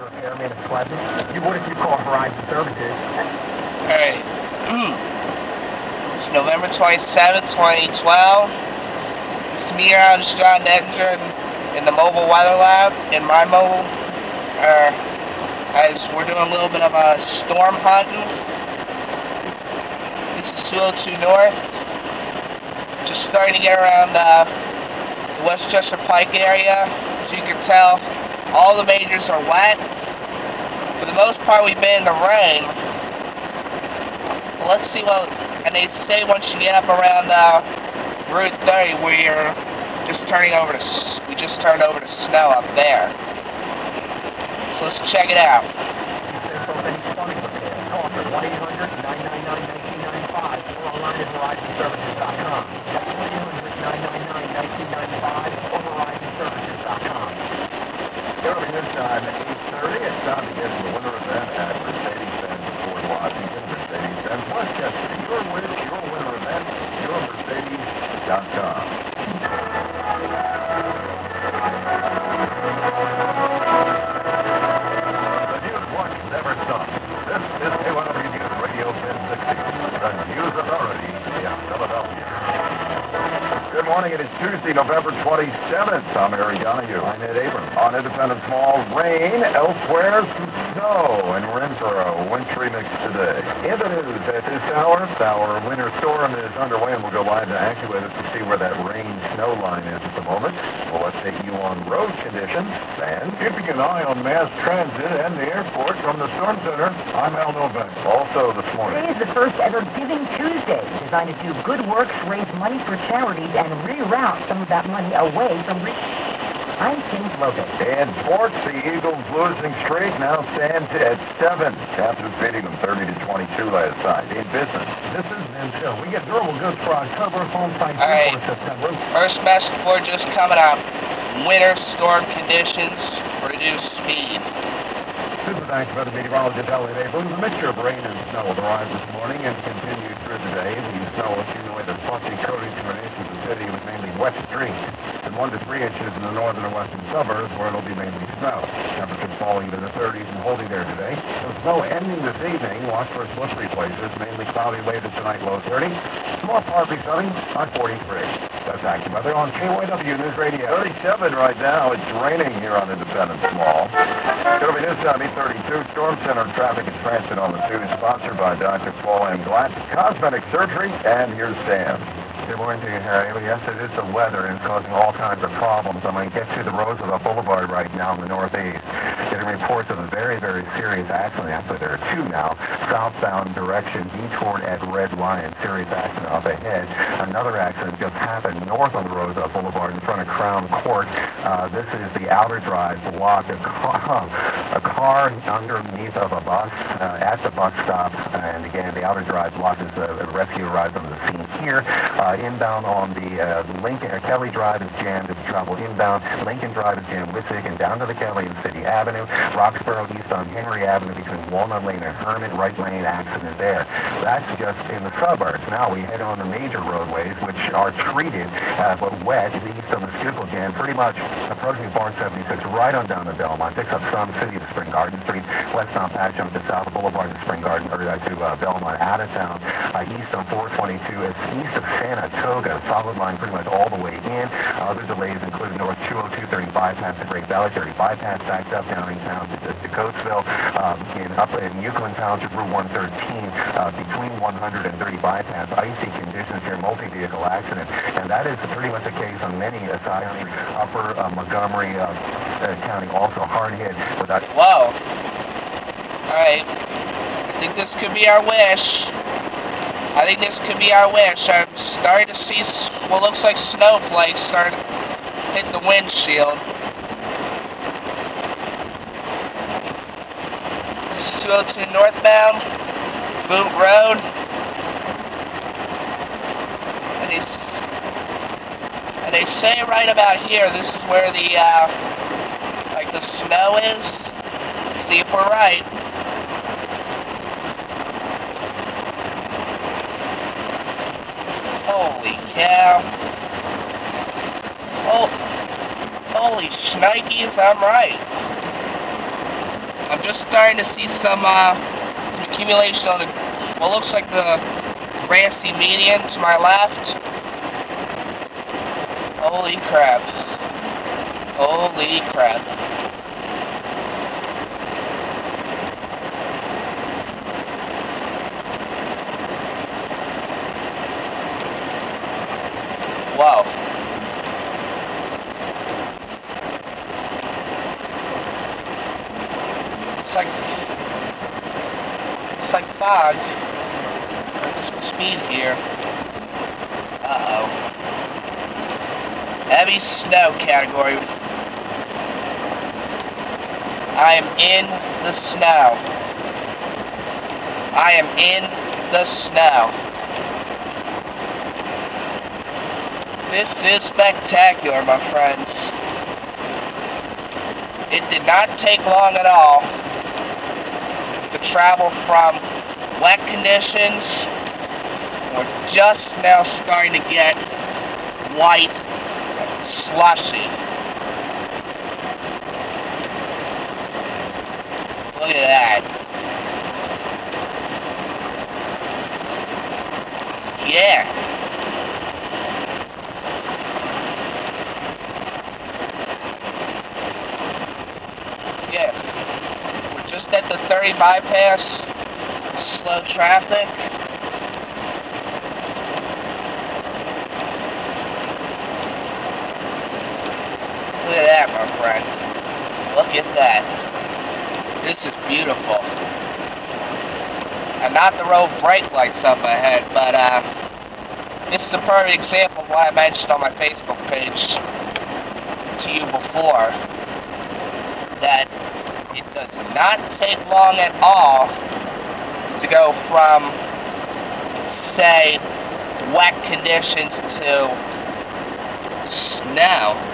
Repairman of Pleasant. You would if you called Horizon Services. Alright. It's November 27th, 2012. It's me around John Ettinger in the Mobile Weather Lab in my mobile. As we're doing a little bit of a storm hunting. This is 202 North. Just starting to get around the Westchester Pike area. As you can tell, all the majors are wet. For the most part, we've been in the rain. Well, let's see what. And they say once you get up around Route 30, we're just turning over to. We just turned over to snow up there. So let's check it out. Call for 1-800-999-1995 or online at HorizonServices.com. That's 1-800-999-1995 or HorizonServices.com. Early this time at 8:30, it's time to get to the winter event at Mercedes-Benz Ford Washington, Mercedes-Benz Westchester. Your winter event, yourmercedes.com. The news watch never stops. This is KYW News Radio 1060, the news authority in Philadelphia. Good morning. It is Tuesday, November 27th. I'm Harry Donahue. I'm Ed Abrams. On Independence Mall, rain. Elsewhere, some snow. And we're in for a wintry mix today. In the news at this hour, our winter storm is underway, and we'll go live to AccuWeather to see where that rain-snow line is at the moment. We'll update you on road conditions. And keeping an eye on mass transit and the airport from the Storm Center, I'm Al Novak. Also this morning. Today is the first ever Giving Tuesday, designed to do good works, raise money for charities, and reroute some of that money away from rich. I'm Tim Logan. In sports, the Eagles losing streak now stands at 7 after beating them 30-22 last night. In business, This is Vince Hill. We get durable goods for October, home site Alright. for September. First message for just coming up. Winter storm conditions, reduced speed. This is AccuWeather meteorologist Elliot Abrams. A mixture of rain and snow will arrive this morning and continue through the day. The snow accumulated slushy coating to an inch of the city with mainly wet streets, and 1 to 3 inches in the northern and western suburbs where it'll be mainly snow. Temperatures falling to the 30s and holding there today. The snow ending this evening. Watch for slippery places. Mainly cloudy later tonight, low 30. More partly sunny, high 43. That's AccuWeather on KYW News Radio. 37 right now. It's raining here on Independence Mall. It'll be this time, 8:32. Storm Center Traffic and Transit on the 2, sponsored by Dr. Paul M. Glass Cosmetic Surgery. And here's Sam. Good morning to you, Harry. Well, yes, it is the weather, and it's causing all kinds of problems. I'm going to get to the Roosevelt Boulevard right now in the northeast. Getting reports of a very, very serious accident. Actually, there are 2 now. Southbound direction, detour at Red Lion. Serious accident up ahead. Another accident just happened north on the Roosevelt Boulevard in front of Crown Court. This is the outer drive block. A car underneath of a bus at the bus stop. And again, the outer drive block is a rescue arrives on the scene here. Inbound on the Lincoln, Kelly Drive is jammed if you travel inbound. Lincoln Drive is jammed, Wissig, and down to the Kelly and City Avenue. Roxborough east on Henry Avenue between Walnut Lane and Hermit, right lane accident there. That's just in the suburbs. Now we head on the major roadways, which are treated but wet. East on the Schuylkill Jam, pretty much approaching Barn 76, right on down to Belmont. Picks up some City to Spring Garden Street, west on Patcham to South Boulevard to Spring Garden, or to Belmont, out of town. East on 422, it's east of Saratoga, solid line pretty much all the way in. Other delays include North 202, 30 bypass to Great Valley, 30 bypass backed up down in town to Coatesville, in Euclid Township, Route 113, between 100 and 30 bypass. Icy conditions here, multi-vehicle accident, and that is pretty much the case on many sides. Upper Montgomery County also hard hit with that. Whoa. Alright. I think this could be our wish. I'm starting to see what looks like snowflakes start to hit the windshield. This is 202 northbound, Boot Road. And they say right about here, this is where the snow is. Let's see if we're right. Holy cow. Oh, holy shnikes, I'm right. I'm just starting to see some accumulation on the, what looks like the grassy median to my left. Holy crap. Holy crap. Wow. It's like fog. Some speed here. Uh-oh. Heavy snow category. I am in the snow. I am in the snow. This is spectacular, my friends. It did not take long at all to travel from wet conditions. We're just now starting to get white and slushy. Look at that. Yeah. Yeah. We're just at the 30 bypass. Slow traffic. Look at that, my friend. Look at that. This is beautiful. And not the road brake lights up ahead, but this is a perfect example of why I mentioned on my Facebook page to you before that it does not take long at all to go from, say, wet conditions to snow.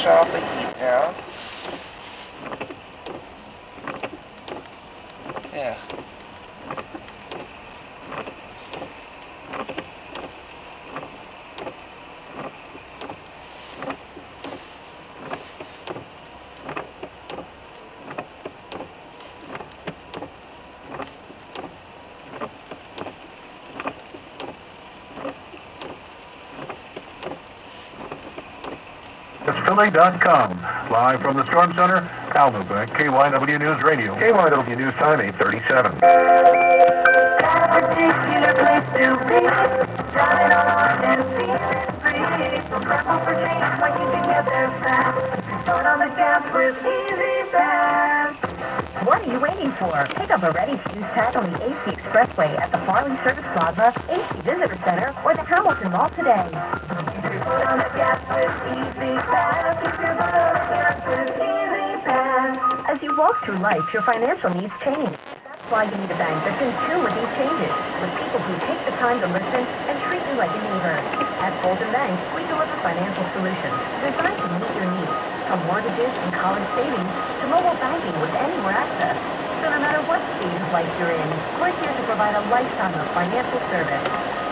Shut off the heat now. Yeah. Philly.com. Live from the Storm Center, Al Newbeck, KYW News Radio. KYW News Time, 8:37. That particular place to be, driving along and feeling free. So careful for change, like you can get there fast. Start on the gas with Easy Pass. What are you waiting for? Pick up a ready-to-use tag on the AC Expressway at the Farley Service Plaza, AC Visitor Center, or the Hamilton Mall today. Put on the gas with Easy Pass. Put on the gas with Easy Pass. As you walk through life, your financial needs change. That's why you need a bank that's in tune with these changes, with people who take the time to listen and treat you like a neighbor. At Fulton Bank, we deliver financial solutions designed to meet your needs, from mortgages and college savings to mobile banking with anywhere access. So no matter what stage of life you're in, we're here to provide a lifetime of financial service.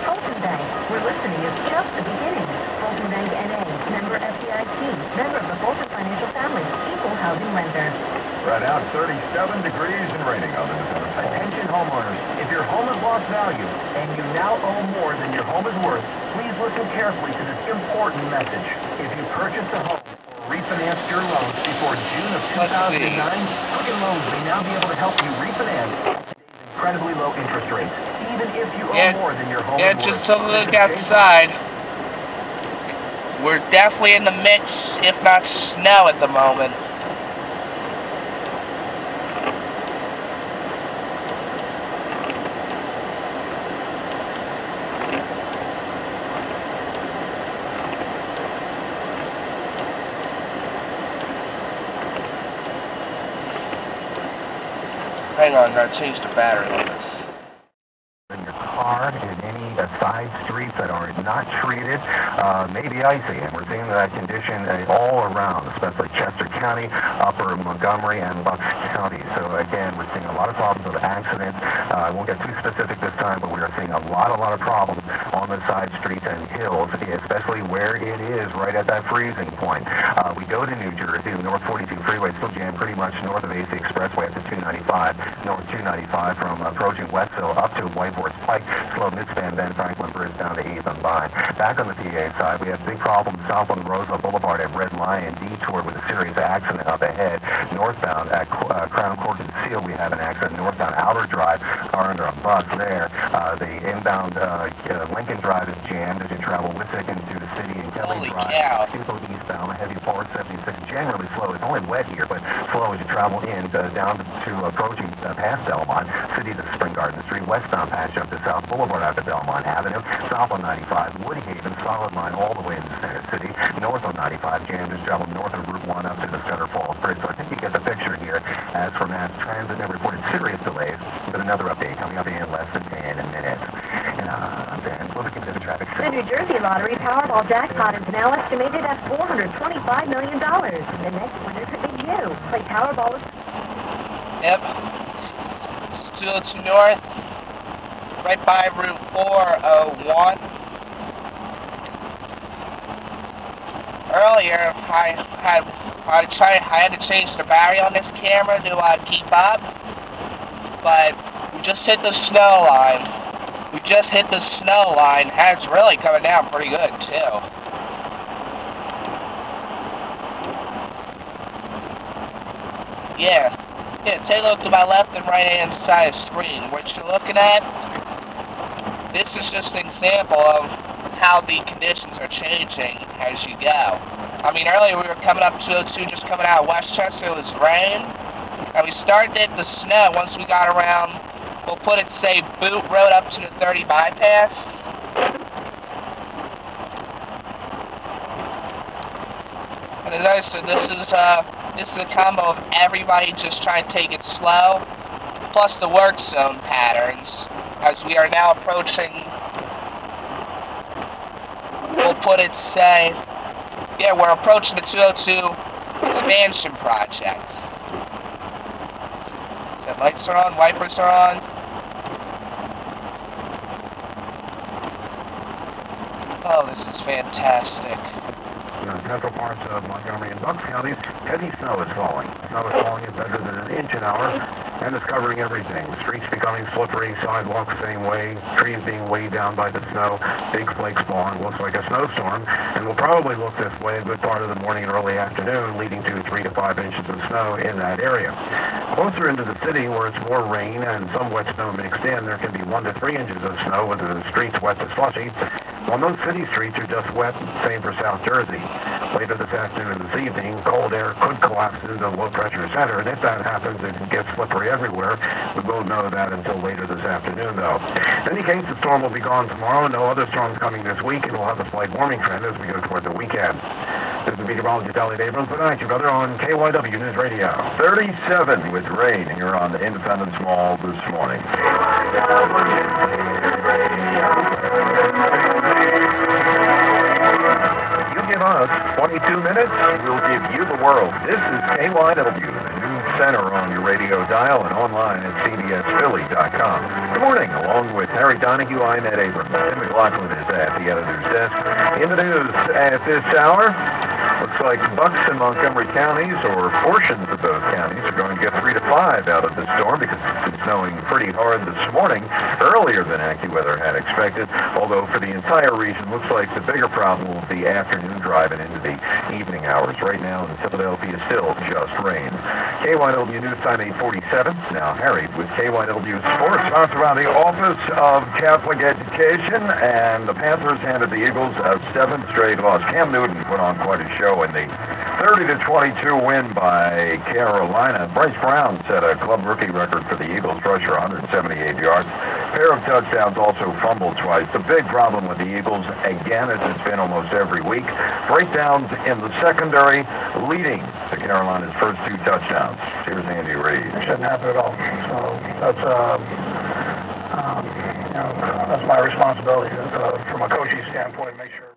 Fulton Bank, where listening is just the beginning. Fulton Bank N.A., member FDIC, member of the Fulton Financial Family, equal housing lender. Right now, 37 degrees and raining on the Independence Hall. Attention homeowners, if your home has lost value and you now owe more than your home is worth, please listen carefully to this important message. If you purchased a home or refinanced your loans before June of 2009, Quicken Loans may now be able to help you refinance at today's incredibly low interest rates, even if you owe more than your home is worth. Just to look outside. We're definitely in the mix, if not snow at the moment. Hang on, I changed the battery on this. In your car, in any side streets that are not treated, may be icy, and we're seeing that condition all around, especially Chester County. upper Montgomery and Bucks County. So again, we're seeing a lot of problems with accidents. I won't get too specific this time, but we are seeing a lot of problems on the side streets and hills, especially where it is right at that freezing point. We go to New Jersey, the North 42 freeway still jammed pretty much north of AC Expressway up to 295, north 295 from approaching Westville up to White Horse Pike, slow midspan, Ben Franklin Bridge down to 8th and Vine. Back on the PA side, we have big problems south on Roosevelt Boulevard at Red Lion Detour with a serious accident up ahead. Northbound at Crown Court and Seal, we have an accident. Northbound Outer Drive, car under a bus there. The inbound Lincoln Drive is jammed as you travel Wissahickon to the city, and Kelly Drive. People eastbound, a heavy 476, generally slow. It's only wet here, but slow as you travel in down to approaching past Belmont, city to Spring Garden Street, westbound patch up to South Boulevard out to Belmont Avenue, south on 95, Woodhaven, solid line all the way into Center City, north on 95, jammed as you travel north of Route 1 up to the Scudder Falls Bridge. So I think you get the picture here. As for mass transit, they reported serious delays, but another update coming up in less than 10 minutes. I'm Dan. We'll look into the traffic. The New Jersey Lottery Powerball jackpot is now estimated at $425 million. The next winner could be you. Play Powerball. Yep. 202 North, right by Route 401. Earlier, I had to change the battery on this camera to keep up, but we just hit the snow line. We just hit the snow line, and it's really coming down pretty good, too. Yeah, take a look to my left and right-hand side of the screen. What you're looking at, this is just an example of how the conditions are changing as you go. I mean, earlier we were coming up 202, just coming out of Westchester, it was rain, and we started to hit the snow once we got around, we'll put it, say, Boot Road up to the 30 bypass. And as I said, this is a combo of everybody just trying to take it slow, plus the work zone patterns, as we are now approaching, we'll put it, say, yeah, we're approaching the 202 expansion project. So lights are on, wipers are on. Oh, this is fantastic. In central parts of Montgomery and Bucks counties, heavy snow is falling. Snow is falling at better than an inch an hour, and it's covering everything. Streets becoming slippery, sidewalks same way, trees being weighed down by the snow, big flakes falling. Looks like a snowstorm, and will probably look this way a good part of the morning and early afternoon, leading to 3 to 5 inches of snow in that area. Closer into the city, where it's more rain and some wet snow mixed in, there can be 1 to 3 inches of snow with the streets wet to slushy. Well, most city streets are just wet, same for South Jersey. Later this afternoon and this evening, cold air could collapse into the low-pressure center, and if that happens, it gets slippery everywhere. We won't know that until later this afternoon, though. In any case, the storm will be gone tomorrow. No other storms coming this week, and we'll have a slight warming trend as we go toward the weekend. This is meteorologist Elliot Abrams. Good night, your brother, on KYW News Radio. 37 with rain here on the Independence Mall this morning. You give us 22 minutes, we'll give you the world. This is KYW, the news center on your radio dial and online at cbsphilly.com. Good morning. Along with Harry Donahue, I'm Ed Abrams. Tim McLaughlin is at the editor's desk. In the news at this hour, looks like Bucks and Montgomery counties, or portions of those counties, are going to get 3 to 5 out of the storm because it's been snowing pretty hard this morning, earlier than AccuWeather had expected, although for the entire region, looks like the bigger problem will be afternoon driving into the evening hours. Right now in Philadelphia, still just rain. KYW News Time 8:47. Now Harry with KYW Sports. Sponsored by the Office of Catholic Education, and the Panthers handed the Eagles a 7th straight loss. Cam Newton put on quite a show in the 30-22 win by Carolina. Bryce Brown set a club rookie record for the Eagles, rusher 178 yards. Pair of touchdowns, also fumbled twice. The big problem with the Eagles, again, as it's been almost every week, breakdowns in the secondary, leading to Carolina's first 2 touchdowns. Here's Andy Reid. It shouldn't happen at all. So that's that's my responsibility from a coaching standpoint, make sure.